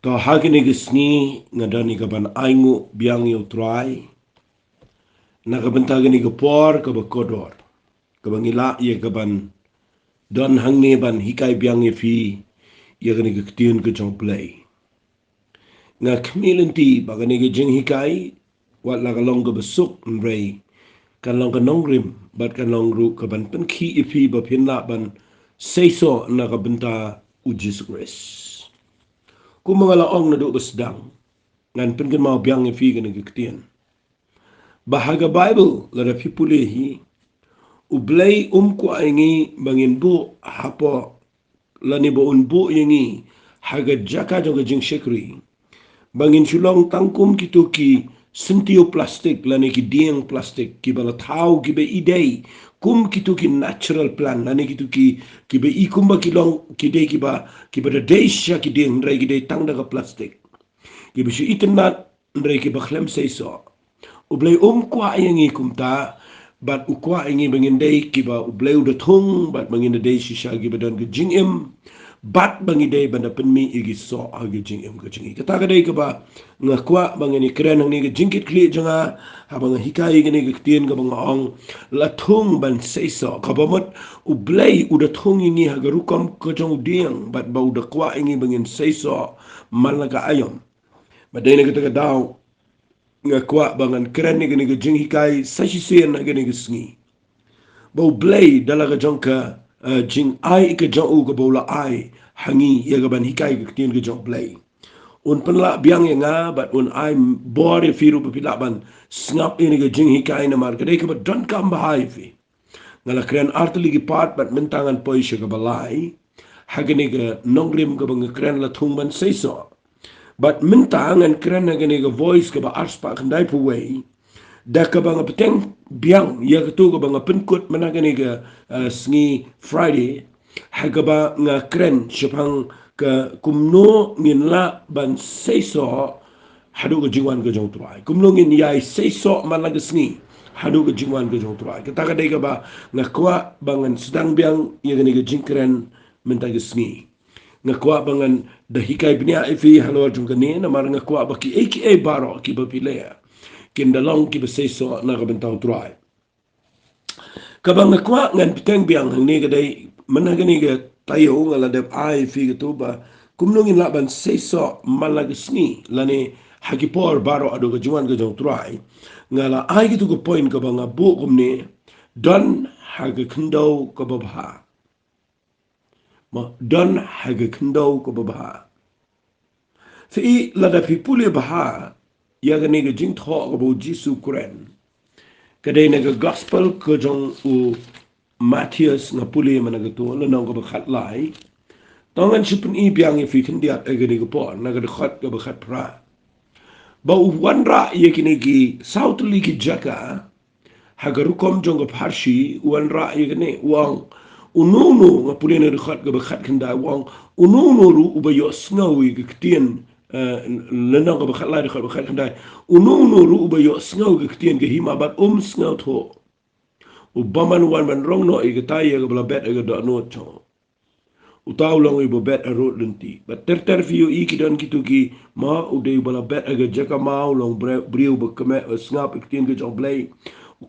Ka hagini gisni ngadani kaban aingu biang yu try na kabanta gini gapor ka bakodor ka bangila ye kaban don hangni ban hikai biang ye fi ye gini gaktiun ka jong play nga kmilinti bagani ge jing hikai wat la kalong ka basuk nrei kan long ka nongrim bat kan long ru ka ban pen ki ifi ba pinla ban Seisoh na kabanta ujis grace ku mga laong na do basdang ngan pen kan mau biang ifi gani gaktiun bahaga Bible la da pipulehi ublay ku aingi bangin bu hapo lani bo unbu yangi haga jaka joga jing shekri bangin sulong tangkum kituki sentio plastik lani ki dieng plastik ki bala tau ki be idei kum kituki natural plant lani kituki ki be ikumba kilong ki dei ki ba da deisha ki dieng rai ki dei tang daga plastik ki be shu itanat rai ki ba khlem Seisoh ublay kwa yangi kumta bat ukwa yangi bangindai kiba ublay udah Thung bat bangindai shisha kiba dan ke jingim bat bangindai banda penmi igi so agi jingim ke jingi kata kadai kiba ngakwa bangini keren nang ni ke jingkit kli janga habang hikai gini ke tien ke bangong la Thung ban Seisoh kabamot ublay udah Thung ini haga rukam ke jong diang bat ba udah kwa yangi bangin Seisoh malaga ayam badai na kita daw nga kwa bangan keren ni gani jing hikai sashisien na gani sngi bau blay dalaga jongka jing ai ka jong u ka bola ai hangi ya ga ban hikai ka tin ka jong blay un penla biang ya nga bat un ai bore firu pila ban snap ini ka jing hikai na mar ka dei ka ba don kam bahai fi ngala keren artli gi part bat mentangan poisha ka balai hagani ka nongrim ka bang keren la Thung ban Seisoh but mentang and keren gani ga voice ka ba arspa kandai pu wei da ka ba ngapeteng biang ya ka tu ka ba ngapenkut mana gani ga sngi Friday ha ka ba nga keren shapang ka kumno ngin la ban Seisoh hadu ka jingwan ka jong trai kumno ngin yai Seisoh man la ga sngi hadu ka jingwan ka jong trai ka ta ka dei ka ba nga kwa bangan sedang biang ya gani ga jingkeren menta ga sngi ngakwa bangan dahikai bnia ifi halor jungkani na mar ngakwa baki aka baro ki bapilea kin dalong ki Seisoh na ka bentang try kabang ngakwa ngan piteng biang hang ni kadai managani ga tayo ngala dep ai fi gitu ba kumnungin laban Seisoh malagsni lani hakipor baro ado ga juan ga jong try ngala ai gitu ko point ka banga bu kumni don haga kendo ka babha don haga kendo ko babaha fi lada pipule baha ya ga nega jing tho ko bo Jisu kren kadai nega gospel ko jong u Matthias na pule mana ga to la nong ko khat lai tongan sipun i biang fi tindia e ga nega por na ga khat ko khat pra ba u wanra ye kini gi sautli ki jaka hagarukom jong ko parshi wanra ye ne wang ununu nga pulene khat ga khat kanda wang ununu ru ubayo sngawi ga ktien lena ga khat la ga khat kanda ununu ru ubayo sngaw ga ktien ga hima bat sngaw tho ubaman wan man rong no ga tay ga bla bet ga do no cho utaw long ibo bet a ro lenti bat ter fiu I ki don kituki ma udai bla bet ga jaka ma long briu ba kame snap ktien ga jong blay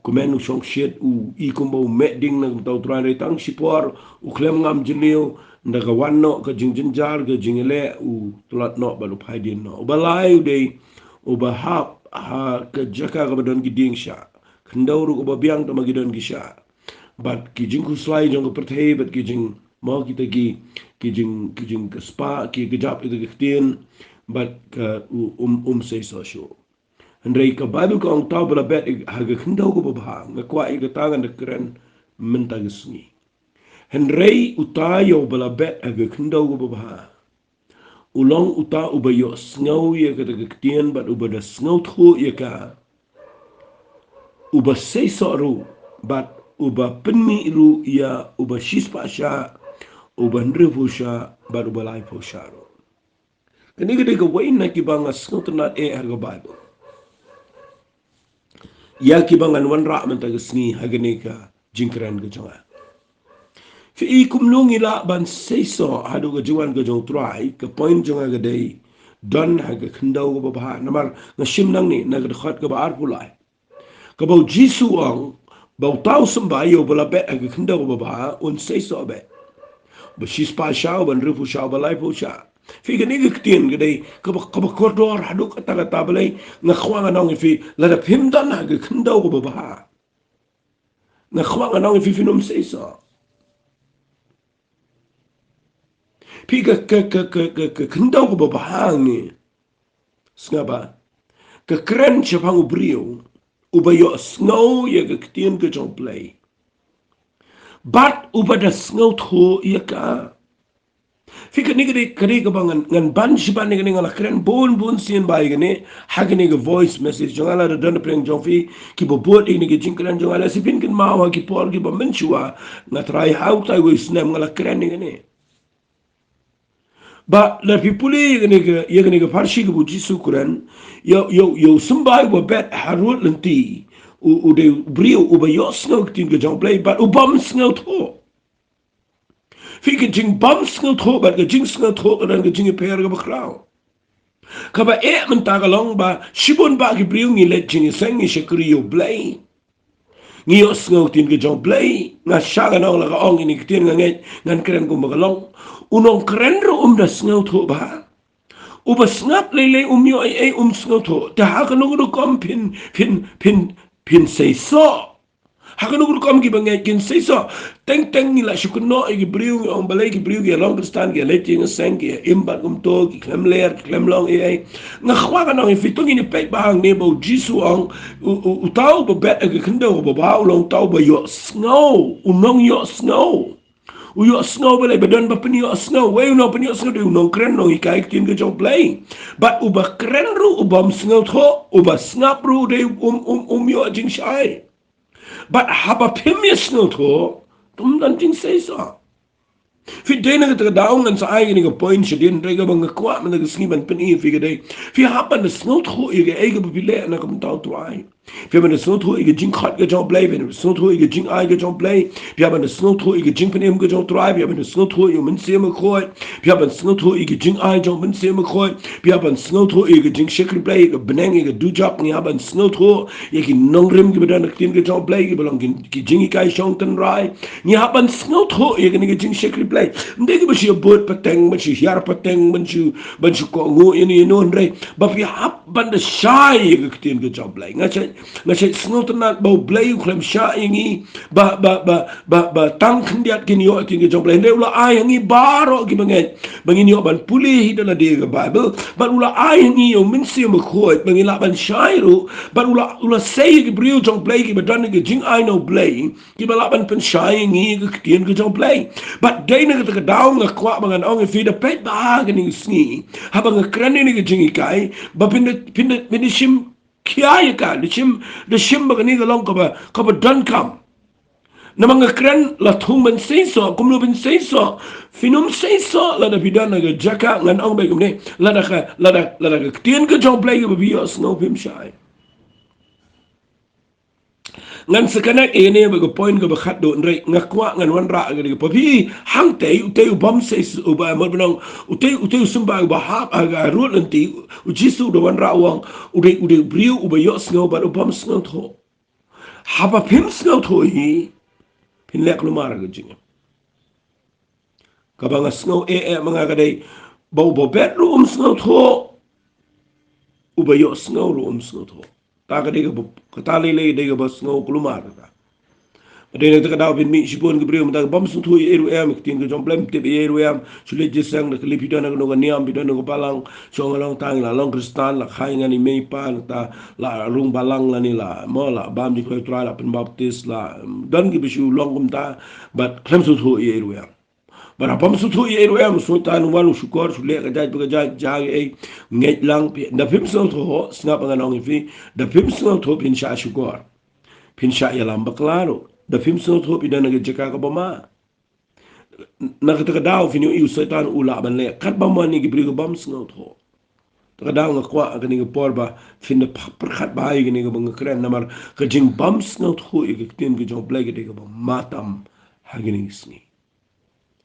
kumen u shong shit u I kumbo medding na tau tran re tang sipor u klem ngam jinlio ndaga wanno ka jingjin jar ga jingele u tulat no balu phaidin no balai u dei u ba ha ka jaka ga badon gi ding sha khandawru u ba biang ta magidon gi sha bat ki jing ku slai jong perthei bat ki jing mo kita ki jing ka spa ki gajap itu ki tien bat ka Seisoh show Andrei ka Bible ko ang tao bala bet haga khindaw ko babha ngakwa igatangan de keren mentagisni Henrei utayo bala bet haga khindaw ko babha ulong uta ubayo sngaw ye ka dagktien bat ubada sngaw thu ye ka uba Seisoh ru bat uba penmi ru ya uba shispa sha uba ndrevu sha bat uba laipo sha ru kani gede ka wain na kibanga sngaw tanat haga Bible ya ki bangan wan ra man tagasni hagani ka jingkran ga jonga fi kumnung ila ban Seisoh hadu ga juan ga jong try ka point jonga ga dei don haga kendau ko bah namar ngashim nang ni naga dekat ke bar pulai ke bau jisu ang bau tau sembayo bala bet haga kendau ko bah un Seisoh be besis pa shao ban rifu shao balai pu sha fi gani ke tien ke dei ke ba koridor hadu kata kata balai ngakhwang nang fi la da phim dan haga kendau ko bah ngakhwang nang fi finum Seisoh pi ke kendau ko bah ni Sengapa? Kekeren siapang ubrio, ubayo snow ya kektian ke jong play. Bat ubada snow tho ya ka. Fikir ni kari kebangan ngan ban siapa ni ngala keren bon sien bai gani hagani ke voice message jong ala da dan preng jong fi ki bo bot ini ke jingkran jong ala sipin kin mawa ki por ki bo menchua ngatrai how tai go snam ngala keren ni gani. Ba la pipuli yegni ke farshi ke buji sukuran yo sembai wa bet harut lenti u de brio u ba yo snow tin ke jong play but u bam snow tho fi ke jing bam snow tho ba ke jing snow tho dan ke jing per ke bakrao ka ba men ta ga long ba shibon ba ke brio ni le jing seng ni shekri yo play ni yo snow tin ke jong play na shaga no la ong ni ke tin ngan keren ko ba long unong keren ro da snow tho ba uba snap lele umyo ay snap tho ta hakanugro kom pin Seisoh hakanugro kom ki bangay kin Seisoh teng ni la shukuno ay gibriu ang balay gibriu gi long kristan gi leti ng sang gi imbat to ki klem long ay nga khwa ka nang fitong ni pe bang ne bo jisu ang utaw ba bet ag kendo ba ba long taw ba yo snow unong yo snow uyo snow bale bedon ba penyo snow we no penyo snow de no kren no ikai tin ke jong play but uba kren ru ubam snow tho uba snap ru de yo jing shai but haba pimya snow tho tum dan jing Seisoh fi dena ke daung ngan sa ai ni ke point shedin rega bang kwa man ke sni ban pen e fi ke dei fi haba na snow tho e ke bile na kam tau tu ai fi man snow tho e ke jing khat ke jong play fi snow tho e ke jing ai ke jong play fi man snow tho e ke jing pen em ke jong try fi man snow tho e men se ma khoi fi man snow tho e ke jing ai jong men se ma khoi fi man snow tho e ke jing shekri play ke beneng e ke du job ni haba snow tho e ke nong rim ke bedan ke tin ke jong play ke belong ki jing kai shong ten rai ni haba snow tho e ke ni ke jing shekri play ndegi bashi bot pateng bashi hiar pateng banchu ko ngo ini nre ba fi hap ban de shai ke tin ke job play ngache snot na ba play klem shai ngi ba tang khndiat kin yo tin ke job play ne ula ai ngi baro ki bangin yo ban puli hidala de ke bible ban ula ai ngi yo min si mo khoi bangin la ban shai ru ban ula say ke brio job play ki badan ke jing ai no play ki ba la ban pen shai ngi ke tin ke job play but day na ke daung nga kwa bangan ong fi de pet ba gani sngi habang krani ni jingi kai ba pin shim kiai ka de shim ba gani long ka ba dan kam na mga kran la thung ban Seisoh kumlo bin Seisoh finum Seisoh la da bidan na jaka ngan ong ba kumne la da ka tien ka jong play ba bios no pim shai ngan sekanak ini bago point ke bakhat do ndre ngakwa ngan wanra ngani ke papi hang te bom se uba mo benong ute sumba ba hap aga rut nanti ujisu do wanra wang ude briu uba yo snow ba bom snow tho haba pim snow tho hi pin lek lumar ke jinga kabanga snow mga kadai bo bedroom snow tho uba yo snow room snow tho ta ka de ka tali le de ba snow kulumar ta de ne ta daw bin mi sipon ke brio ta bom snow tho eru tin ke jom blem te eru sule jesang de klipi dana no niam bi dana ko palang so ngalong tang la long kristan la khai ngani me pa ta la rung balang la ni la mo la bam di ko tra la pen baptist la dan ki bisu long kum ta but klem snow tho eru bara bom su thu ye ro am so ta nu walu shukor su le ga ja e nget lang da pim so tho snap nga nong fi da pim so tho pin sha shukor pin sha ya lam baklaro da pim so tho pi da na ga ka boma na ga ta daw fi ni u satan ula ban le kat ba ma ni gi bri ga bom so tho ta daw nga kwa ga ni ga por ba fin da par khat ba yi ni ga bang kren na mar ga jing bom so tho i ga tin ga jong play ga de ga matam ha gi ni sni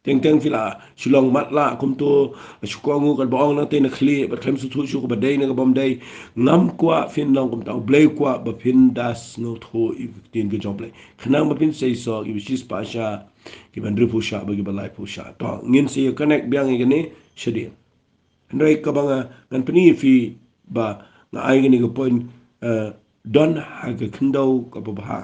teng fila shulong matla kum to shukongu kan baong nang te na khli ba khlem su thu shu ba dei na bom dei ngam kwa fin long kum ta blei kwa ba fin das no tho i tin ge job blei khnang ba pin sei so i shis pa sha ki ban ru pu sha ba ki ba lai pu sha to ngin se connect biang ge ne shedi ndai ka banga ngan pni fi ba na ai ge ni go point don ha ge khndau ka ba ha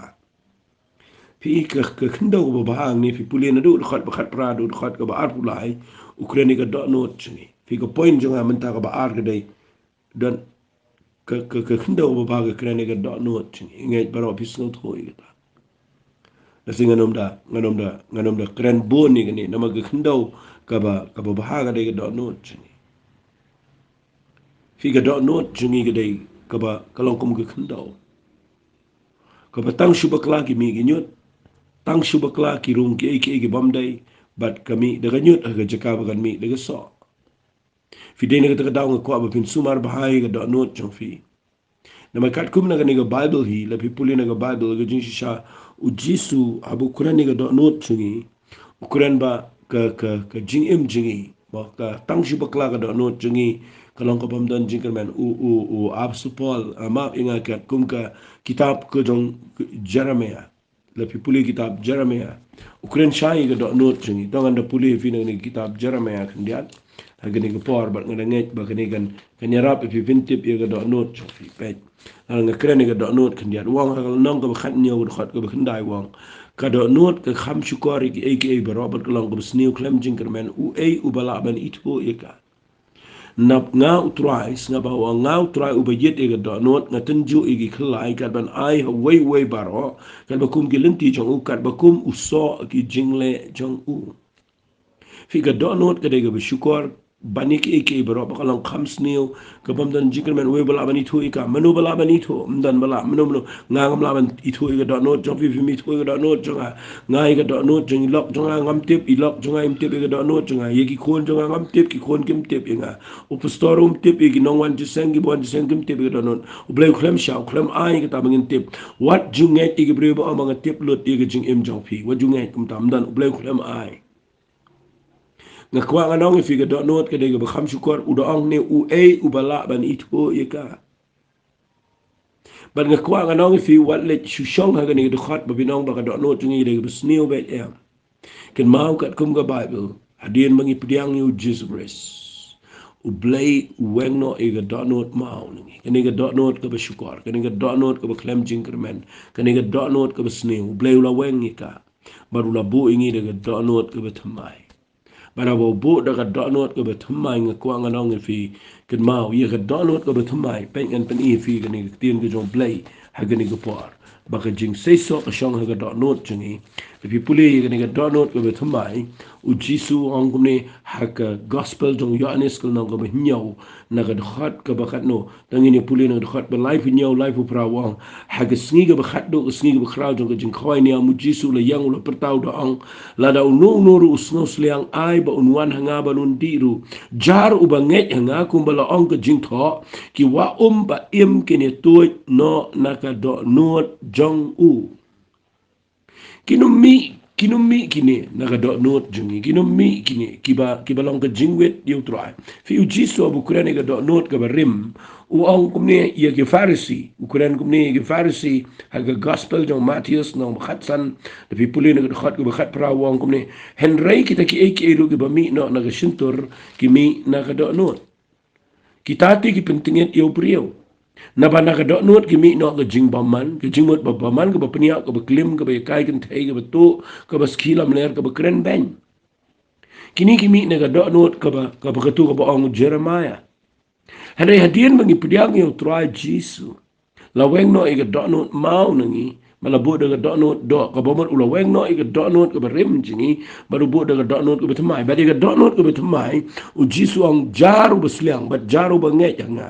fi ke khndau ba ba ni fi pulin du khat ba khat pra du khat ka ba ar pulai ukraine ka do not chini fi ko point jonga menta ka ba ar ga dai don ke khndau ba ba ga ukraine ka do not chini ngai baro fi sno thoi ga da singa nganom da kren bo ni ga ni nama ga khndau ka ba ba ga dai ga do not chini fi ga do not chini ga dai ka ba kalong kum ga khndau ka ba tang shu ba kla ki mi gi nyot tang subakla ki rung ki bamdai bat kami daga nyut aga jaka bagan mi daga so fi de ne daga daw ko ba pin sumar bahai ga do not jong fi na ma kat kum na ga ne ga bible hi la pi puli na ga bible ga jin sha u jisu abu kuran ne ga do not chungi ukuran ba ka jing im jingi ba ka tang subakla ga do not chungi kalong ko bamdan jinkerman u absupol ama inga kat kum ka kitab ko jong jeremiah la pi puli kitab Jeremiah ukren shai ga do not chungi dongan da puli fi ni kitab Jeremiah kandiat agani ga por ba ngada ngai ba kani gan kanyarap fi vintip ga do not fi pe nga kren ga do not kandiat wang ga nong ga khat nyo ga khat ga khandai wang ka do not ka kham shukari ki aka ba robert long ga snew klem jinkerman u u bala ban itu eka nap nga utrais nga ba wa nga utrai ubayet e ga donot nga tenju e gi khlai ka ban ai ha wei baro ka ba kum gi lenti jong u ka ba kum uso ki jingle jong u fi ga donot ka de ga shukor banik e ke baro ba kalang khams niu ka bam dan jikr men we bala bani thu ka manu bala bani thu mdan bala manu nga ngam la ban i thu ga donot jong fi mi thu ga donot jong nga ga donot jong lok jong ngam tip i lok jong im tip ga donot jong ye ki khon jong ngam tip ki khon kim tip nga upostorum tip ki no wan jiseng ki bon jiseng kim tip ga donot u blai khlem sha khlem ai ga ta bangin tip wat junge ti ga bre ba amanga tip lot e ga jing im jong fi wat junge kum tam dan u blai khlem ai nga kwa nga nong fi ga do not ka de ga kham shukor u do ong ne u bala ban itho ye ka ban nga kwa nga nong fi wat le shu shong ha ga ni do khat ba binong ba ga do not ngi de ga sneu be em ken mau kat kum ga bible adien mangi pdiang yu jesus u blai weng no e ga do not mau ngi ken ga do not ka ba shukor ken ga do not ka ba klem jinkermen ken ga do not ka ba sneu blai la weng ka baru la bu ngi de ga do not ka ba thamai bara bo bo daga donot ko bethmai ng ko nga nong fi ken mau ye ga donot ko bethmai pe ngan pen e fi ga ni tien ga jong play ha ga ni go por ba ga jing Seisoh ka shong ha ga donot chingi fi puli ga ni ga donot ko bethmai u jisu ong ko ni ha ka gospel jong yohanes ko nong ko nyau na ga khat ka ba khat no tangi ni puli na khat ba life nyau life pra wang ha ga sngi ga ba khat do sngi ga ba khrau jong ga jing khoi ni mu jisu la yang lo pertau do ong la da no no ru usnos liang ai ba unwan hanga ba nun diru jar u ba nge hanga kum ba la ong ka jing tho ki wa ba im ke ne tu no na ka do no jong u kinumi kini naga do not jungi kinumi kini kiba long ka jingwet yu try fi ujiso bu kurane ga do not ka rim u ong kumne ye ke farisi ukuran kumne ye ke farisi ha ga gospel jong Matthews no khatsan de fi pulin ga khat ga khat pra wong kumne henry kita ki ek elu ga ba mi no naga shintur ki mi naga do not kitati ki pentinget yu priyo na ba naga do not ki mi no ga jing baman ki jing mot baman ga ba pnia ga ba klim ga ba kai kan thai ga ba to ga ba skila mler ga ba kren ben kini ki mi naga do not ga ba ka tu ga ba ong Jeremiah hare hadien mangi pdiang yo try jisu la weng no ga do not mau nangi mala bu daga do not do ka ba mot ula weng no ga do not ga ba rim jingi baru bu daga do not ga ba tmai ba ga do not ga ba tmai u jisu ong jaru ba sliang ba jaru ba nge nga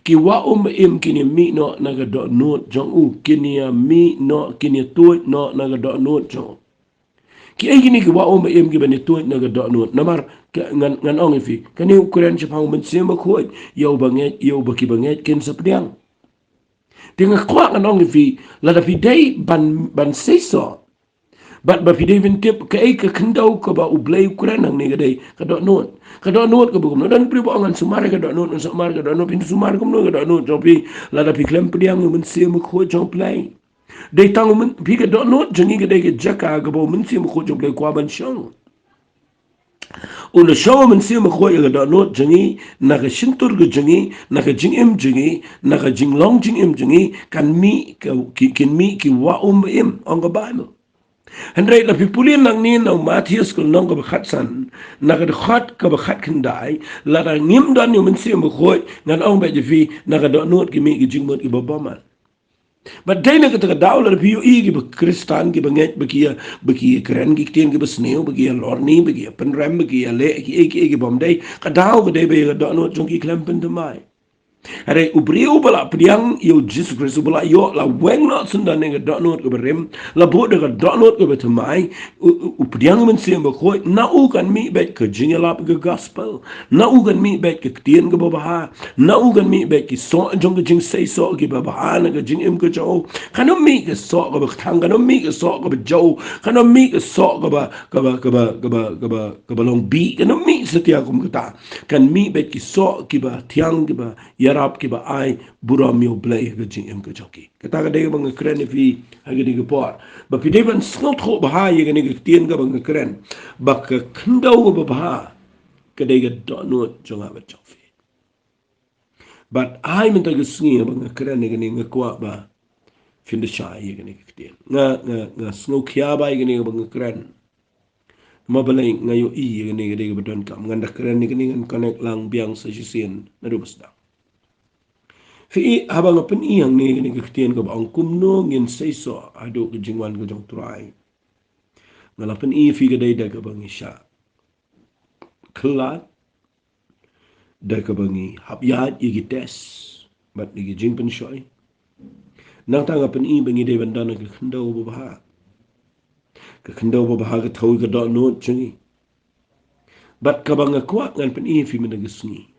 ki wa im kini mi no naga do not jong u kini mi no kini tu no naga do not jong ki ai kini ki wa im ki bani tu naga do not namar ngan ong fi kani ukuran chapang men sema khoi yo banget yo baki banget ken sapdiang tinga kwa ngan ong fi la da fi dei ban Seisoh But ba pide vin tip ka ai ka kendau ka ba ublay Ukraine ang ni gadai ka do not. Ka do not ka bugum dan pri ba angan sumar ka do not sumar ka do not pin sumar kum no ka do not jopi la da piklem priang mun se mu ko jong play. Dei tang mun pi ka do not jangi gadai ka jaka ka ba mun se mu ko jong play kwa ban shong. Una shawa mun se mu ko ya do not jangi na ka shintur ga jangi na ka jing em jangi na ka jing long jing em jangi kan mi ka kin mi ki wa im on ga Bible. Hendrai la pipulin lang ni na Matthias kul nong ka bakhat san na ka khat ka bakhat kendai la da ngim dan yo mensi mo khoi ngan ong ba jefi na ka do not ki mi ki jing mot ki babaman. But dai na ka ta daw la pi yo i ki ba kristan ki ba nget ba ki kren ki tien ki ba sneu ba ki lorni ba ki penram ba ki le ki bom dai ka daw ka dai ba ka do not jong ki klempen de mai. Are ubriu bala priang yo Jesus Christ bala yo la weng not sunda nega dot not ke berim la bo de dot not ke betamai upriang men sim ba khoi na u kan mi bet ke jingala ke gospel na u kan mi bet ke tien ke baha na u kan mi bet ke so jong ke jing Seisoh ke baha na ke jing im ke jo kan mi ke so ke thang kan mi ke so ke jo kan mi ke so ke ba long bi kan mi setia kum kata kan mi bet ke so ke ba tiang ke ba yarap ki ba ai bura mio blay ga jing em ga joki kata ga de bang kren fi ha ga de por ba pi de ban snot kho ba ha ye ga ne ga tien ga bang kren ba ka khndau ba ba ka de ga do no jonga ba jofi but ai men ta ga sngi bang kren ne ga ne ga kwa ba fin de sha ye ga ne ga tien nga sno kya ba ye ga ne ga bang kren ma ba lai nga yo i ye ga ne ga de ga don kam nga da kren ne ga ne ga connect lang biang sa sien na do basta Fi habang apan iyang ni nagkaktiyan ka ba ang kumno ngin Seisoh ado ka jingwan ka jong turay. Ngalapan iya fi ka day da ka bang isya. Kelat da ka bang hapyat igites bat ni jing pensyoy. Nang tangapan iya bang day banda nagkakandaw babaha. Kakandaw babaha ka tawi ka doon noot siya. Bat ka bang akwa ngan pan iya fi managasngi.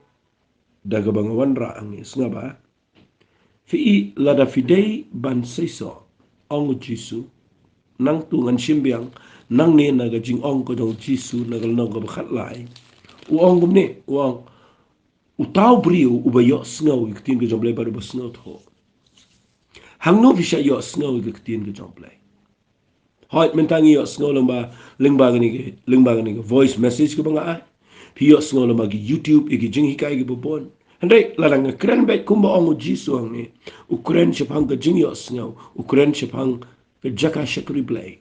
Da ka bang wanra ang is nga ba? Fi lada fidei ban Seisoh ong Jisu nang tungan simbiang nang ne naga jing ong ko dong Jisu nagal nong ko bakhat lai uong gumne uong utaw brio ubayo sngaw iktin ko jomble baru basngaw tho hang no fisha yo sngaw iktin ko jomble hoit mentangi yo sngaw lengba gani ke voice message ko banga pi yo sngaw lamba gi YouTube igi jing hikai gi bobon Andai larang keren baik kumba ongo Jisu ang ni ukren sepang ke jing yo sngaw ukren sepang ke jaka shakri blay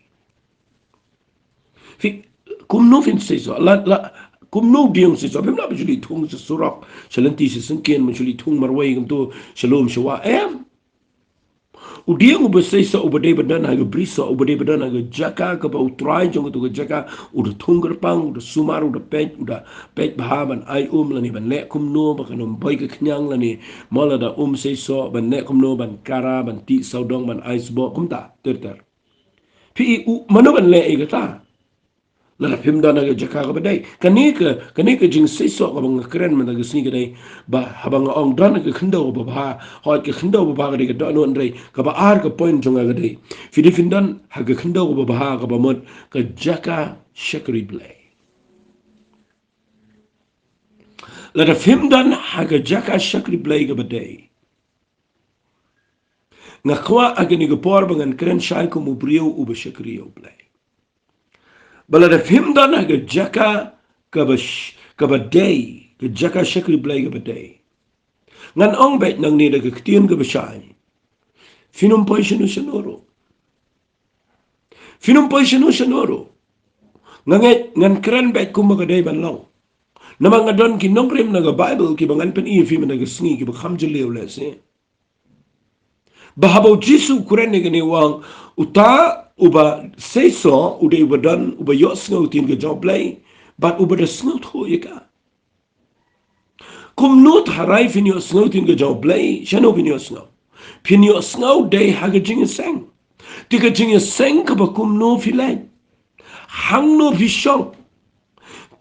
fi kumno fin Seisoh la kumno diang Seisoh bim na bjuli Thung se surak selenti se sengken menjuli Thung marwai gam tu shalom shawa udiang uba Seisoh uba de badan ha brisa uba de badan ha jaka ka ba utrai jong tu jaka udah Thung gerpang udah sumar udah pej bahaman ai lani ban le kumno ba kanom boy ka knyang lani mala da Seisoh ban le kumno ban kara ban ti saudong ban ai sbo kumta ter pi mano ban le igata la pim da na jaka ka badai kani ka jing Seisoh ka bang keren man ga sni gadai ba habang ong dan ka khndo ba ba hot ka khndo ba ga da no andrei ka ba ar ka point jonga gadai fi di findan ha ka khndo ba ba ka ba mod ka jaka shakri blay la da fim dan ha ka jaka shakri blay ga badai nga kwa agani ga por bangan keren shai ko mu brio u ba shakri blay bala da fim dan ha ka jaka ka ba day ka jaka shakri blay ka ba day ngan ong bet nang ni da ka ktien ka ba shai finum poy shinu shanoro ngan kren bet kumaga day ban long namang adon ki nongrim na ga Bible ki bangan pen i fi na ga sngi ki ba khamjili le se bahabo Jisu kren ni gani wang uta uba Seisoh ude uba dan uba yo sngo tin ga job play but uba da sngo tho yeka kum not harai fin yo sngo tin ga job play shano fin yo sngo pin yo sngo day haga jing seng tika jing seng ka ba kum no filai hang no fi shong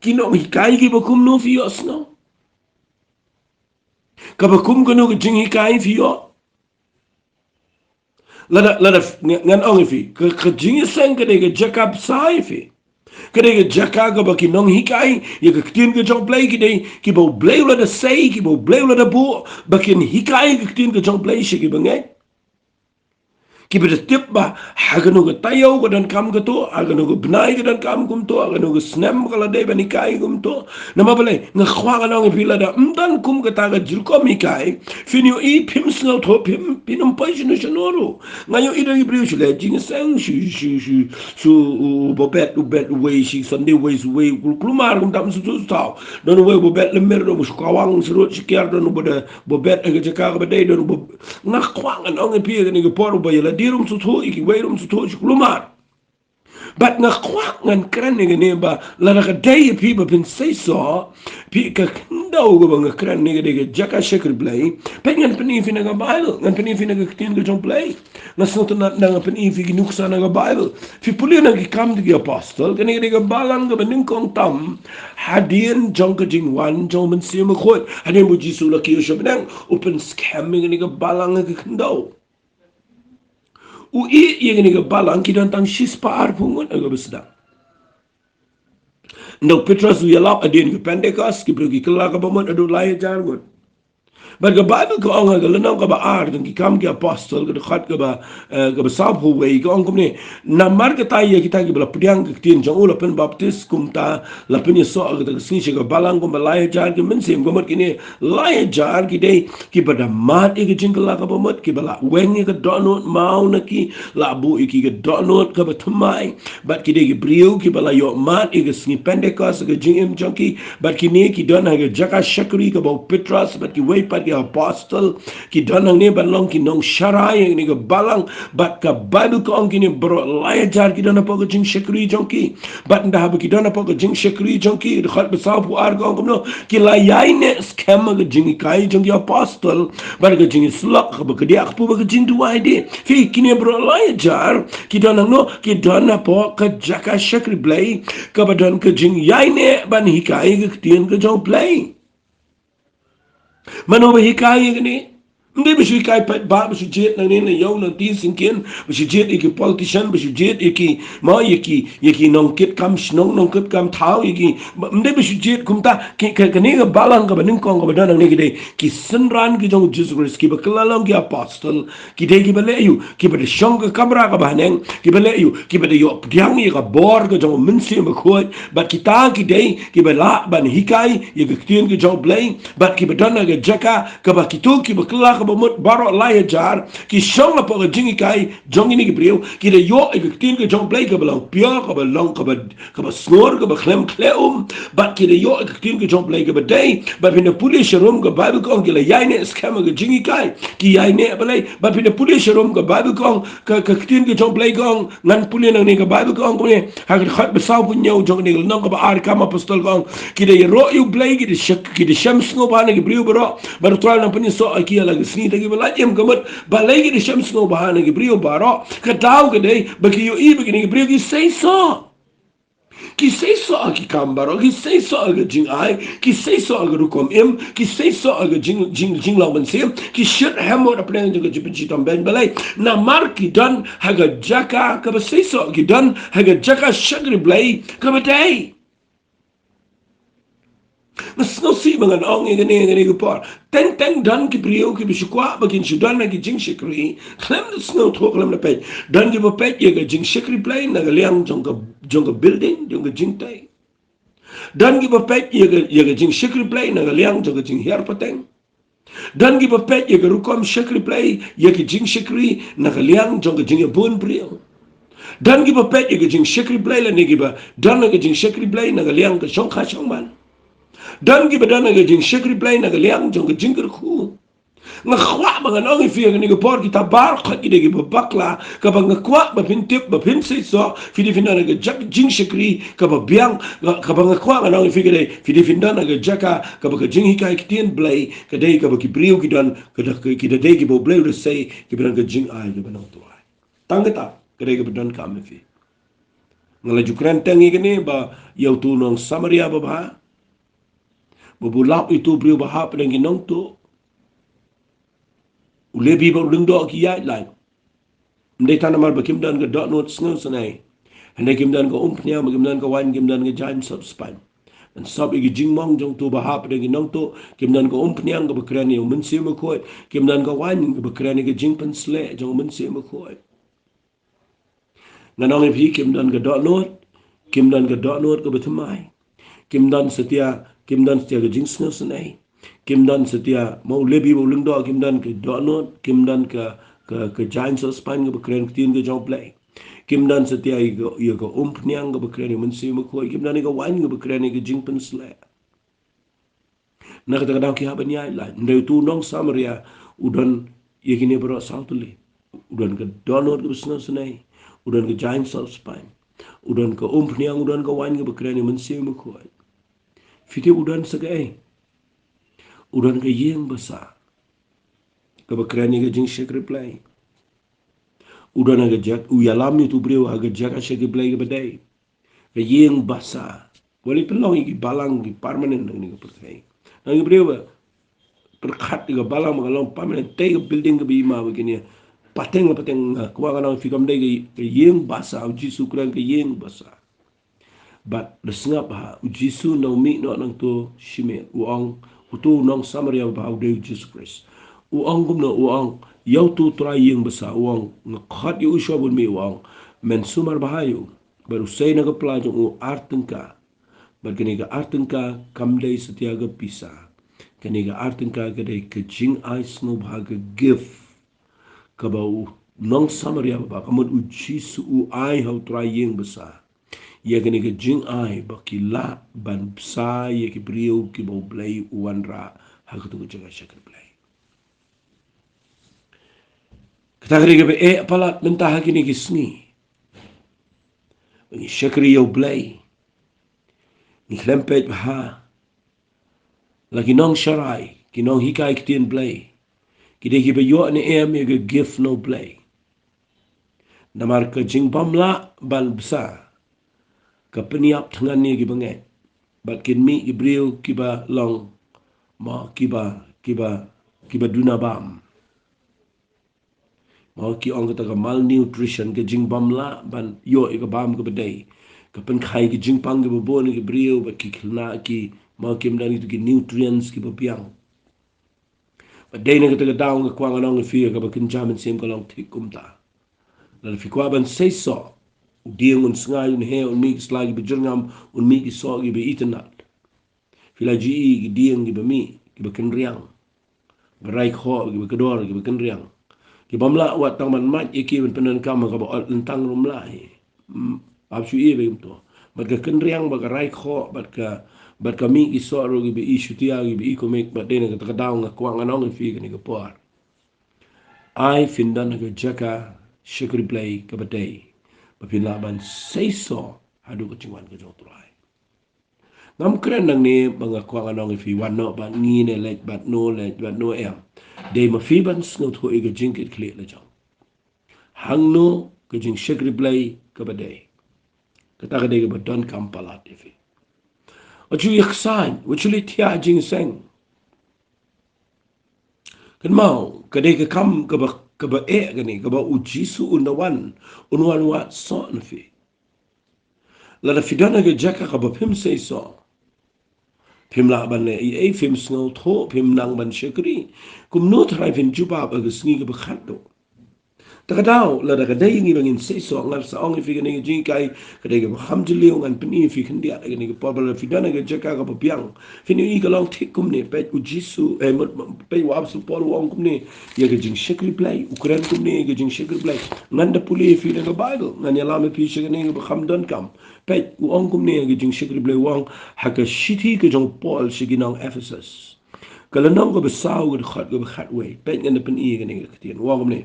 kino hikai ki ba kum no fi yo sngo ka ba kum ko no jing hikai fi yo lada ngan ong fi ke jing sang ke de jakab sai fi ke de jaka ga ba ki nong hikai ye ke tin ke jong play ki de ki bo blay lada sai ki bo blay lada bu ba kin hikai ke tin ke jong play shi ki bangai ki beda tip ba hagano ga tayo ga dan kam ga to hagano ga bnai ga dan kam kum to hagano ga snem ga de bani kai kum to na ma bale nga khwa ga nong pila da mdan kum ga ta ga jil ko mi kai finio i pim sno to pim pinum pa jino shonoro nga yo ida ibri shule jing sang shu bobet u bet we shi sunday ways we klumar kum tam su taw don we bobet le mer do mus kawang sro chikiar don boda bobet ga jaka ga de don nga khwa ga nong pi ga ni ga por ba la dirum su to iki weirum su to klumar but nga kwak ngan kran ni ne ba la ga day people bin Seisoh pi ka ndo ga nga kran ni ga jaka shekr play pe ngan pani fi na ga bible ngan pani fi na ga tin ga jong play na so to na nga pani fi gi nuksa na ga bible fi puli na gi kam di apostle ga ni ga balang ga ning kong tam hadien jong ga jing wan jong men sim khot hadien bu jisu la ki yo nang open scamming ni ga balang ga ndo u i ni ga balang ki dan tang shis pa ar pungun aga besda ndok Petrus u yalap adin ke Pentecost ki pergi kela ka bomon adu lai jar got but the Bible ko ang ga lanang ka ba ar dan ki kam ki apostle ga khat ga ba sab ho wei ko ang kumne na mar ka tai ya kita ki bala pdiang ki tin jong ula pen baptist kum ta la pen so ga ga sin shi ga balang ko ba lai jar ki men sim ko mat ki ne lai jar ki dei ki ba da mat e ki jingla ka ba mat ki bala wen ki donot mau na ki la bu ki ga donot ka ba tmai but ki dei ki brio ki bala yo mat e ki sni Pentecost ga jing jong ki but ki ne ki don ga jaka shakri ka ba Petrus but ki wei pat ki apostle ki danang ne balong ki nong sharai ni ga balang but ka Bible ko ang kini bro lai jar ki dana pa jing shakri jong ki but nda ha ki dana pa jing shakri jong ki khat ba sa pu ar ko no ki la yai ne scam ga jing kai jong ki apostle but ga jing slak ba ka dia pu ba jing du ai de fi kini bro lai jar ki dana no ki dana pa ka jaka shakri blai ka ba dan ka jing yai ne ban hi kai ga tien ga jong blai mano ba hikai gani ndi ba shi kai pat ba shi jet na ne yau na tin sin ken ba shi jet iki politician ba shi jet iki ma iki nong kit kam nong kit kam thau iki ndi ba shi jet kumta ka ne ga balang ga banin kong ga dan ne gide ki sanran ki jong Jesus Christ ki ba kalalang ki apostle ki de ki ba le yu ki ba de shong ga kamera ga ba neng ki ba le yu ki ba de yo diang yi ga bor ga jong min si ma khoi ba ki ta ki de ki ba la ban hikai ye ga tien ki jong blai ba ki ba dan ga jaka ka ba ki tu ki ba kala ba mut baro lai jar ki shong la pa jingi kai jong ni ki brio ki de yo e tin ke jong play ka ba pia ka ba long ka ba snor ka ba khlem but ki de yo e tin ke jong play ka ba dai ba pin de police room ka bible ko ki la yai ne scam ka jingi kai ki yai ne ba lai ba pin de police room ka bible ko ka tin ke jong play ko ngan puli na ni ka bible ko ko ne ha ka khat ba sa bu nyau jong ni no ka ba ar ka ma apostol ko ki de ro you play ki de shak ki de shams no ba na ki brio bro ba tral na pin so ki la ni tagi bala jem gamat balai gi shams no bahana gi brio baro ka taw ge dei ba ki yo i ba gi brio gi Seisoh ki kambaro ki Seisoh ge jing ai ki Seisoh ge rukom im ki Seisoh ge jing lawan sim ki shit hamo da plan ge jipi tam ben balai na mar ki dan haga jaka ka ba Seisoh ki dan haga jaka shagri blai ka ba dei mas no si mga ong ngani ko par ten dan ki brio ki bishkwa bagin sudan na ki jing shikri klam na snow to klam na pe dan ki ba pe ye ga jing shikri play na ga liang jong ga building jong ga jing tai dan ki ba pe ye ga jing shikri play na ga liang jong ga jing her pateng dan ki ba pe ye ga rukom shikri play ye ki jing shikri na ga liang jong ga jing bun brio dan ki ba pe ye ga jing shikri play la ni ki ba dan ga jing shikri play na ga liang ga shong kha shong man dan gi badana ga jing shikri play na ga liang jong ga jingir khu nga khwa ba ga nong fi ga ni ga por ki tabar kha ki de gi bakla ka ba nga kwa ba pin tip ba pin Seisoh fi di finna ga jak jing shikri ka ba biang ka ba nga kwa ga nong fi ga de fi di finna ga jaka ka ba ga jing hikai ki tien blay ka de ka ba ki brio ki dan ka da ki de gi bo blay to say ki ba ga jing ai ga ba nong to ai tangata ka de ga ba dan ka me fi ngala jukran tangi ga ni ba yau tu nong Samaria ba bubulap itu beriu bahap dan ginong tu ulebi ba ulung do ki yai lai Mdai tanamar bakim dan ke dot not sngo sanai. Handai kim dan ke umpnya bakim dan ke wan kim dan ke jaim sub span. Dan sub igi jingmong jong tu bahap dengan nong tu kim dan ke umpnya ke bekrani mensi mekoi kim dan ke wan ke bekrani ke jingpen sle jong mensi mekoi. Nganong ipi kim dan ke dot not kim dan ke dot not ke betemai. Kim dan setia ke jing sngo sanai. Kim dan setia mau lebih mau lengdo kim dan ke dot not kim dan ke giant span ke bekren ke tin ke jong play. Kim dan setia ia ke umpniang ke bekren mensi mekoi kim dan ke wan ke bekren ke jing pen sle. Nak kata kadang kia banyai lah. Ndai tu nong samaria udan ia kini berat sautuli. Udan ke dot not ke besna senai. Udan ke giant span. Udan ke umpniang udan ke wan ke bekren mensi mekoi. Fiti udan segai. Udan ke yeng besar. Ke bekren ke jing shek reply. Udan aga jak uyalam itu beriu aga jak asyik play ke badai. Ke yeng basa. Boleh pelong iki balang di permanent ni ke pertai. Nang beriu perkat ke balang mengalong permanent tay ke building ke bima begini. Pateng kuangan ang fikam dai ke yeng basa uji sukran ke yeng basa. But desngap ha uji su no mi no nang tu shime uang utu nong samaria ba ude Jesus Christ. Uang gumno uang yau tu try yang besar uang ngakhat yu usha bun mi uang men sumar bahayu baru say na kapla jong artengka bagini ga artengka kamdai setiaga pisa kani ga artengka gade ke jing ais no bhaga gift kabau nong samaria ba kamud uji su u ai hau try yang besar ia kini ke jing ai bakila ban psa ia ki brio ki bo blai uanra hakatu jaga syakar blai. Kita kena ke palat mentah kini kisni. Ni syakri yau blai. Ni klempet baha. Lagi nong syarai, ki nong hikai kitien blai. Kide ki bayo ni ya ke gift no blai. Namar ke jing bamla ban besar. Ke peniap tangan ni ki bengai. Bat kin mi ki brio ki ba long ma ki ba duna bam. Mau ki orang kata ke malnutrition ke jing bamla ban yo ke bam ke bedai ke pen khai ke jing pang ke bobon ke brio ba ki khna ki mau ki mdani tu ki nutrients ki bopiang bedai ne kata ke daung ke kwang anong fi ke ba kin jamin sem ko long thik kumta la fi kwa ban Seisoh dieng un sngai un he un mi slagi be jurngam un mi ki so ki be itnat fila ji ki dieng ki be mi ki be kin riang berai kho ki be kedor ki be kin riang ki bamla wat tang man mat iki ben penen kam ka ba lentang rumla ab su e be to bat ka ken riang ba ka rai kho bat ka mi ki so ro ki be isu tia ki be iko mek ba dena ka daung ka kwang anong fi ka ni ka por ai findan ka jaka shikri play ka ba dei ba pin la ban Seisoh hadu ka chingwan ka jong trai ngam kren nang ni mga kwang anong fi wan no ba ngi ne let bat no em de ma fi ban snot ho e ga jinkit kle la jong hang no ke jing shikri play ka ba dei kata ka dei ka ba don kam pala tv o chu yaksan o chu li tia jing seng kan mau ka dei ka kam ka ba e ka ni ka ba uji su unwan wa so na fi la da fidana ga jaka ka ba pim Seisoh pim la ban le e pim sngo tho pim nang ban shikri kum no trai pim juba ba ga sngi ga ba khat Takadau la da kadai ngi bangin Seisoh ngal sa ong fi gani jing kai kadai ga hamjili ngan pini fi khandia gani ga pobal fi dana ga jaka ga piang fini i ga long thik kum ne pet u jisu e pe wa absu por wong kum ne ya ga jing shekli play ukran kum ne ga jing shekli play ngan da puli fi da bible ngan ya la me fi shekni ga khamdan kam pet u ong kum ne ga jing shekli play wong ha ga shiti ga jong Paul shiginang Ephesus kala nang ga besaw ga khat we pet ngan da pini ga ne ga tien wong ne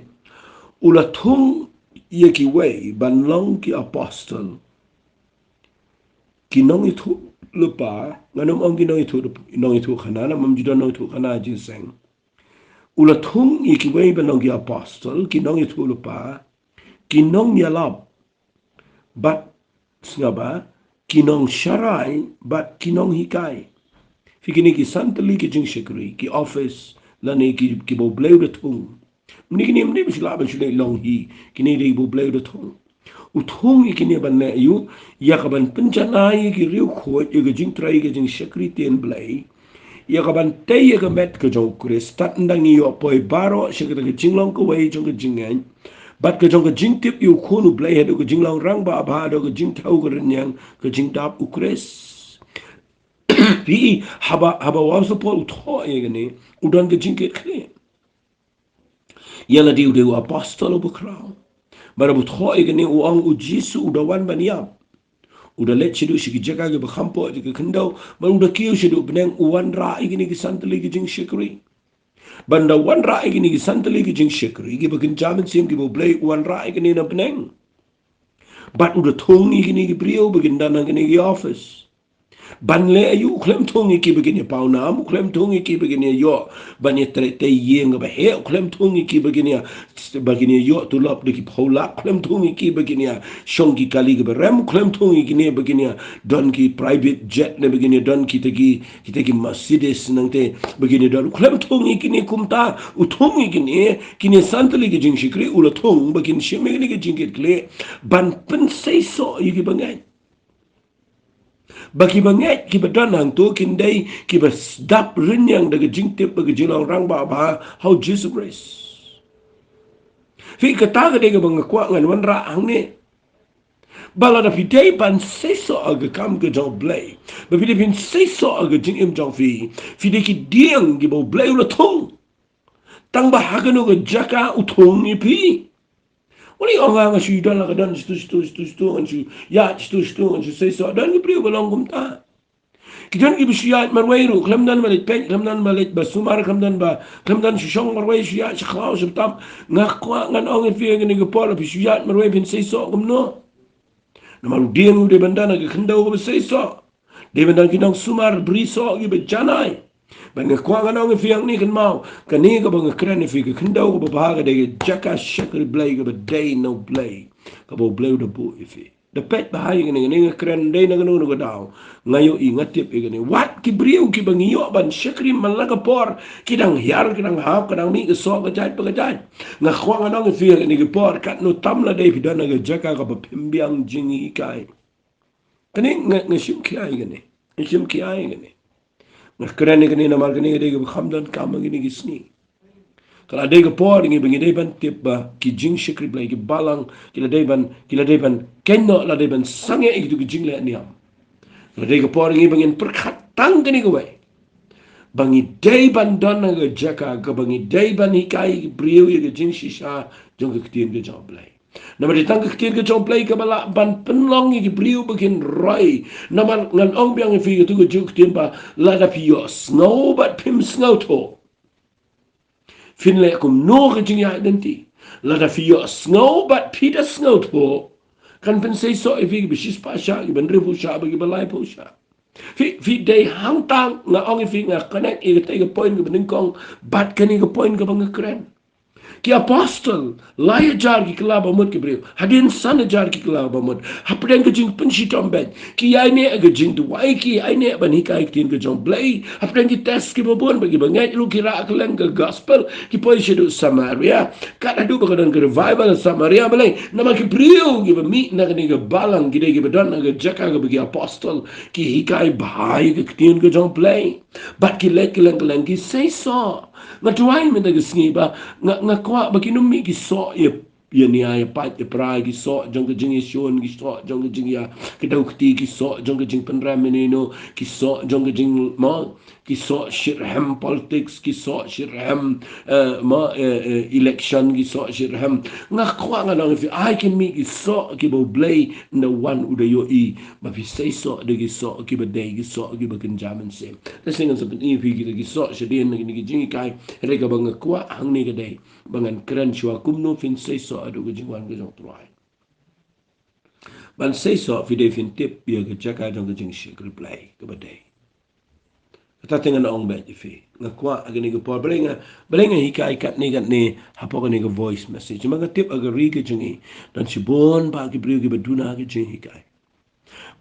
ula Thung ye ki wei ban long ki apostle ki nong itu lupa nganom ong ki nong itu khana mam juda nong itu khana jinseng ula Thung ye ki wei ban long ki apostle ki nong itu lupa ki nong yalab bat sngaba ki nong sharai bat ki nong hikai fikini ki santali ki jing shikri ki office lani ki bo bleu de Thung Mni bisla ba shule long hi kini dei bu play do thong. U thong kini ban na yu ya ka ban penjanai ki riu khoi ge jing trai ge jing shakri ten blai. Ya ka ban tay ya ka met ke jong kres tat ndang ni yo poi baro shakri ge jing long ko wei jong ge jing ngai. Bat ke jong ge jing tip yu khonu blai he do ge jing long rang ba ba do ge jing thau ge nyang ge jing dap u kres. Pi haba wa so po u tho ye ge ni udan ge jing ke kle. Yala diu diu apostol bu krau. Bara bu tho ye ge ni u ang u jisu udawan ban yap. Udah let shidu shiki jaga ke bakhampo ke kendau ban udah kiu shidu beneng uwan ra igini ki santali ki jing shikri banda wan ra igini ki santali ki jing shikri ki bakin jamin sim ki bo blay uwan ra igini na beneng bat udah thong igini ki brio bakin dana igini ki office ban le ayu klem thongi ki begini pau na mu klem thongi ki begini yo ban ye tre te yeng ba he klem thongi ki begini yo tu lop de ki phola klem thongi ki begini shongi kali ke rem klem thongi ki ne begini don ki private jet ne begini don ki tegi Mercedes nang te begini don klem thongi ki ne kumta u thongi ki ne santali ki jing shikri ula thong begini shime ki jing kle ban pen Seisoh yi ki bangai bagi banget ki badan hang tu kindai ki basdap renyang daga jingtip bagi jilang rang ba ba how Jesus Christ. Fi kata ga dega bang kwa ngan wan ra hang ni. Bala da fi dei ban Seisoh aga kam ke jong blay. Ba fi fin Seisoh aga jing im jong fi de ki diang ki bo blay ula thong. Tang ba haganu ga jaka uthong ni pi. Wali orang nga syudan lah kadan situ anju ya situ anju Seisoh dan ki priu balong kumta. Kijan ki bishiyat marwayru klamdan malit pek klamdan malit basumar klamdan shishong marway shiyat shikhlaw shibtam ngakwa ngan ong fi ngani ke por bishiyat marway bin Seisoh kumno namaru dieng de bandana ke khandau ke Seisoh de bandan kinang sumar briso ki bejanai ban ngakwa ngan ong fi ang ni kan mau kani ke bang kren fi ke khandau ke bahaga de jaka shakri blay ke day no blay ke bo blay de bu ifi dapat bahaya gini keren day na gano ko daw ngayo ingatip gini wat ki briu ki bangiyo ban syakri malaga por kidang hiar kidang hap kidang mi ke so kajat pagajat nga khwang anong fi gini ki por kat no tamla day pidana ga jaka ka pimbiang jingi kai kani nga shim kiai gini nga keren gini na mal gini day ga khamdan kam gini gisni kalau ada kepor ini bagi depan tiba kijing syakri belai ki balang kila depan keno la depan sange itu kijing le niam kalau ada kepor ini bagi perkhatang kini kau bangi depan dana ke jaka ke bangi depan hikai beriu ke kijing sisa jong ke ketien ke jauh belai nama ditang ke ketien ke jauh belai ke balak ban penlong ke beriu bagian rai nama ngan ong biang fi ke tu ke jauh ketien ba la da pio snow but pim snow to Finlay kum no jing ya identi la da fi snow but Peter snow to kan pen Seisoh ifi bishis pa sha ki ben refu sha bagi balai po sha fi day hang tang nga ong ifi nga connect i te ga point ke ben kong bat kan i ga point ke bang kren ki apostol laya jar ki kala bamut ki brio hadin san jar ki kala bamut hapden ke jing pensi tombet ki ai ne ga jing tu wai ki ai ne ban hikai tin ke jong blai hapden ki test ki babon bagi bangai lu kira aklan ke gospel ki poi shedu Samaria kat adu bakadan ke revival Samaria balai nama ki brio ki ba mi na ke balang ki de ki badan na ke jaka ke bagi apostol ki hikai bahai ke tin ke jong blai bat ki lek lang ki Seisoh ngatuai men daga sngiba nga kwa bakinumi ki so ye ni ay pat ye pra ki so jong ke jing shon ki so jong ke jing ya ke dau kti ki so jong ke jing penra menino ki so jong ke jing ma ki so shirham politics ki so shirham election ki so shirham nga kwa nga nang fi ai ki mi ki so ki bo blay na one udayo i ma fi Seisoh de ki so ki ba day ki so ki ba kan jaman se ta singan sa pen fi ki so shadin ni ki jing kai rega bang kwa hang ni ke day bangan keren shwa kumno fin Seisoh adu ke jingwan ke jong truai ban Seisoh fi de fin tip ya ke jaka jong ke jing shik reply ke ba day kata tengan ong bet fi ngakwa agani ke por belenga hikai kat ni hapo ni ke voice message manga tip aga ri ke jingi dan sibon ba ke brio ke baduna ke jing hikai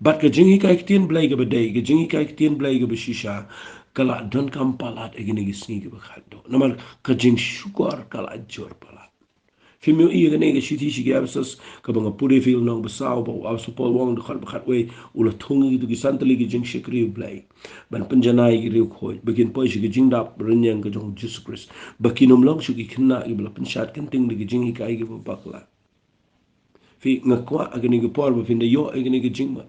bat ke jing hikai ke tien blai ke ba day ke jing hikai ke tien blai ke ba shisha kala don kam palat egini gisni ke bakhado namal kajing syukur kala jor palat Fimio iya gane ga shiti shi ga absas ka banga pure fil nong basaw ba aw supol wong de khat bakhat we ula thung gi gi santali gi jing shikri blai ban panjanai gi riu khoi bakin poi shi gi jing dap renyang ga jong Jesus Christ bakinum long shi gi khinna gi bla panshat kan ting gi jing kai gi bakla fi ngakwa agani gi por ba finda yo agani gi jing ma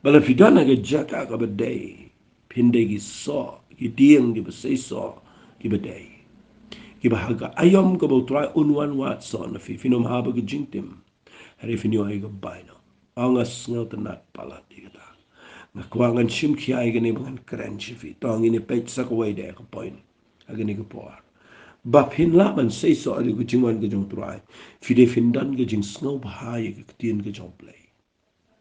bala fi dana ga jaka ka ba dai pinde gi so gi dieng gi ba Seisoh gi ba dai Kiba haga ayam ka bau try unwan wat so na fi finom haba ka jingtim. Hari finyo ay ka bayno. Angas ngaw tanat palat di kata. Nga kuwangan shim ki ay gani bangan kren shifi. Tong ini pech sa kaway de ka point. Agani ka poar. Bapin laban Seisoh ali ka jingwan ka jong try. Fide findan ka jing snaw bahaya ka katien ka jong play.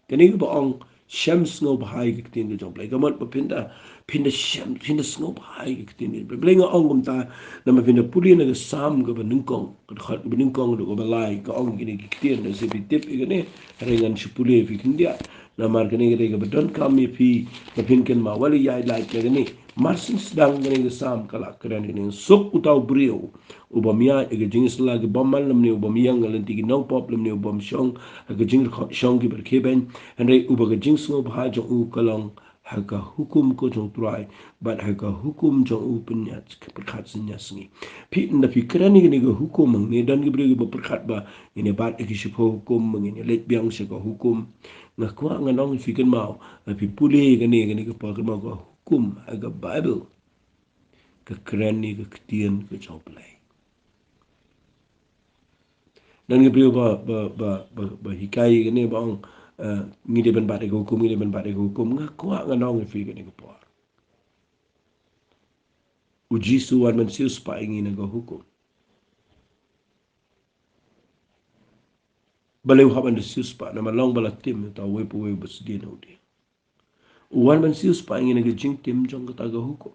Kani ka baong Shams ngo bahai ke tin ke jong play kamat pinda sham pinda ngo bahai ke tin ke play nga ong kumta nama pinda puli na sam ke benungkong ke khat benungkong do balai ka ong gini ke tin na se bitip igane rengan shpuli fi kindia na mar kene ke bedon kam mi fi na pin ken ma wali ya like ke ni marsin sedang gini ke sam kala keren gini sok utau brio ubamia ke jingis lagi bomal namni ubamia ngalanti ki no problem ni ubam shong ke jing shong ki berkeben henry ubaga jing sngo bha jong u kalong haka hukum ko jong trai but haka hukum jong u penyat ke perkhat senya sngi pi na pikrani ni go hukum mang ni dan gibre go perkhat ba ini bat ki shipo hukum mang ini let biang se ko hukum na kwa nganong fiken mau pi puli gani ko pa ko hukum aga bible ke krani ke ktien ke jong play dan gibre ba hikai gani bang ngide ben bade hukum ngide ben bade hukum nga kwa nga nong fi gani ko por uji suwan men sius pa ingi na go hukum bale haban de sius pa na malong bala tim ta we pu we bas di no di uwan men sius pa ingi na go jing tim jong ka go hukum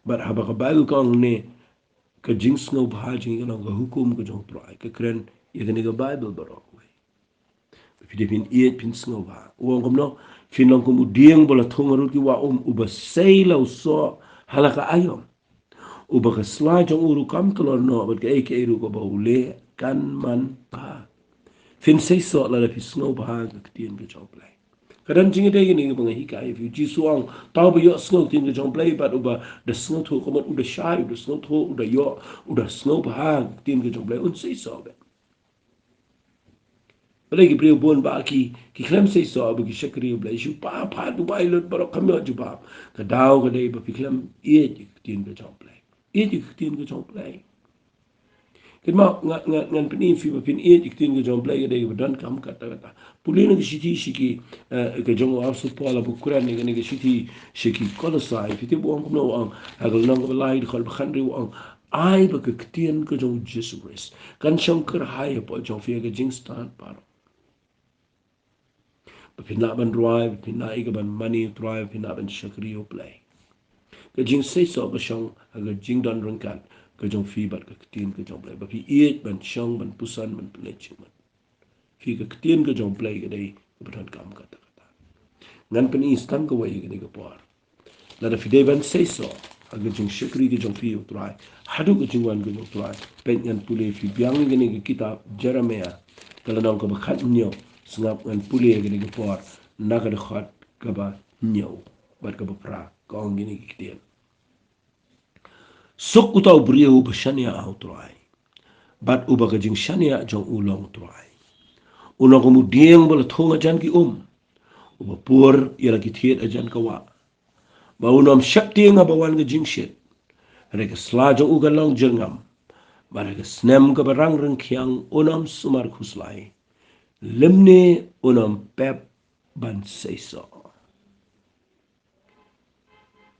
bar haba ka bal ko ne ka jing sno bha jing na go hukum ko jong trai ka kren ye gani go bible baro Filipin iet pin snova uang komno finong kemudian bola thongaru ki wa uba seilau so halaka ayom uba ka slajong uru kam kelor no bat ka eke ru ko baule kan man pa fin Seisoh la fi snova ha ka tien ke jong play kadang jingi de ni bang hika if you ji suang tau ba yo snow tin ke jong play bat uba the snow tho ko uda shy uda snow tho uda yo uda snow ha tin ke jong play un Seisoh be Lagi beliau pun bagi kilam Seisoh bagi syakri belai syu pa Dubai lut baru kami jubab kadau kadai bagi kilam ia tin ke jong play ia tin ke jong play kema ngan peni fi pin ia tin ke jong play kadai badan kam kata pulin ke siti siki ke jong wa su pola bu Quran ni ke siti siki kolosai fiti bu ang no ang agal nang belai khol khandri ang ai bagi tin ke jong Jesus kan syangkar hai po jong fi ke jing stand par Pina ban drive, pina iga ban money drive, pina ban shakriyo play. Ka jing Seisoh ka shong, aga jing don rungkat, ka jong fi bat ka ketin ka jong play. Bapi iet ban shong, ban pusan, ban play man. Fi ka ketin ka jong play ka day, ka badan kam kata-kata. Ngan pan instan ka way ka day ka puar. Lada fi day ban Seisoh, aga jing shakri ka jong fi utray. Hadu ka jing wan ka jong utray. Pen ngan pulay fi biyang ka ni ka kitab Jeremiah. Kalanang ka bakat nyo, sengap ngan pulih gini ke por nak ada khat ke ba nyau bat ke pra kong gini kitian sok utau brio bashania autrai bat uba ke jing shania jong ulong trai uno kemudian bala thonga jan ki uba pur ira ki thiet ajan ka wa ba unom shakti nga bawan ke jing shit re ke sla jong ugalong jengam ba re ke snem ke barang reng khiang unom sumar khuslai lemne unam pep ban Seisoh.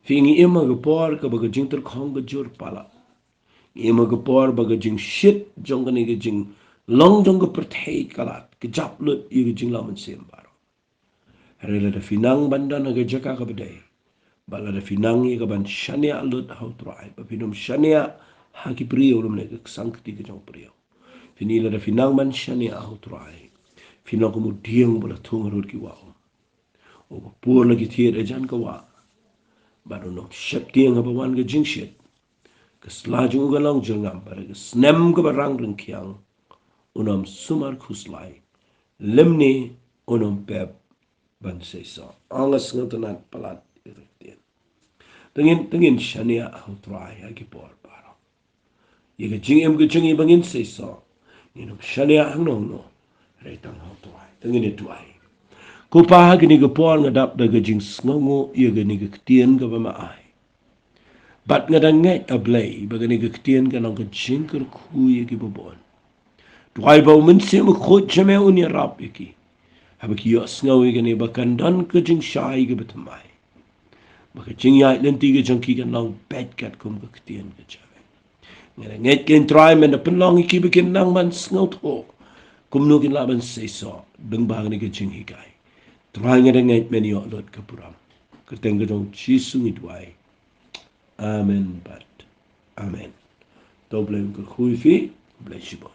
Fingi ima gapor ka baga jing ter khong ga jur pala. Ima gapor baga jing shit jong ni ga jing long jong ga perthei kalat ke jap lut i ga jing laman sem baro. Rela da finang banda na ga jaka ka bedai. Bala da finang i ga ban shania lut hau trai. Ba finum shania haki priyo lum ne ga sangkti ga jong priyo. Finila da finang ban shania hau trai. Finang kemudian bala thungarut ki wao. O pur lagi tiada jan ka wa baru nok shep tiang apa wan ke jing shet ke selaju ke long jengam pada ke snem ke barang rengkiang unam sumar khuslai lemni unam pep ban Seisoh angas ngatanan palat irtian tengin shania try agi por baro ye ke jing em ke jing bangin Seisoh inum shania hangno no retang try tengin tuai ko pa gini ke por ngadap da ke jing sngongo ye gini ke tien ke ba ai bat ngadang ngai ablay bagani ke tien ke nang ke jing ke ku ye ki bobon tuai ba men se mo khot jame unia rap iki habak yo sngawi gini bakan dan ke jing shai ke betamai baka jing ya lenti ke jang ki ke nang bad kat kum ke tien ke jame ngada ngai ken try men da penlong iki bikin nang man sngaw tho kum no kin laban Seisoh deng bang ni ke jing hikai try ngada ngai men yo lot ke puram keteng ke dong chi sungi tuai amen bat amen. Doblem ke goeie vie, bless je